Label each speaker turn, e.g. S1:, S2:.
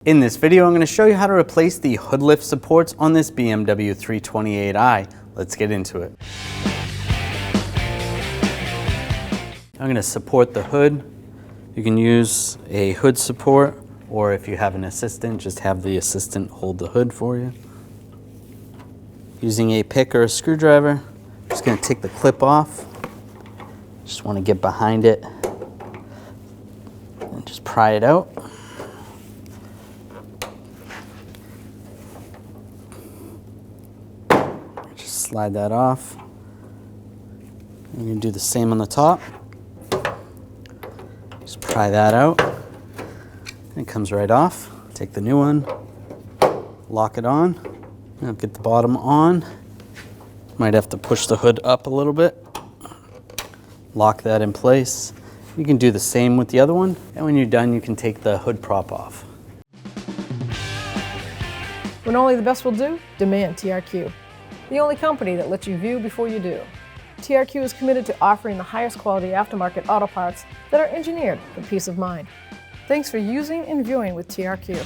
S1: In this video, I'm going to show you how to replace the hood lift supports on this BMW 328i. Let's get into it. I'm going to support the hood. You can use a hood support, or if you have an assistant, just have the assistant hold the hood for you. Using a pick or a screwdriver, I'm just going to take the clip off. Just want to get behind it and just pry it out. Slide that off. You're going to do the same on the top. Just pry that out. It comes right off. Take the new one, lock it on. Now get the bottom on. Might have to push the hood up a little bit. Lock that in place. You can do the same with the other one. And when you're done, you can take the hood prop off.
S2: When only the best will do, demand TRQ. The only company that lets you view before you do. TRQ is committed to offering the highest quality aftermarket auto parts that are engineered for peace of mind. Thanks for using and viewing with TRQ.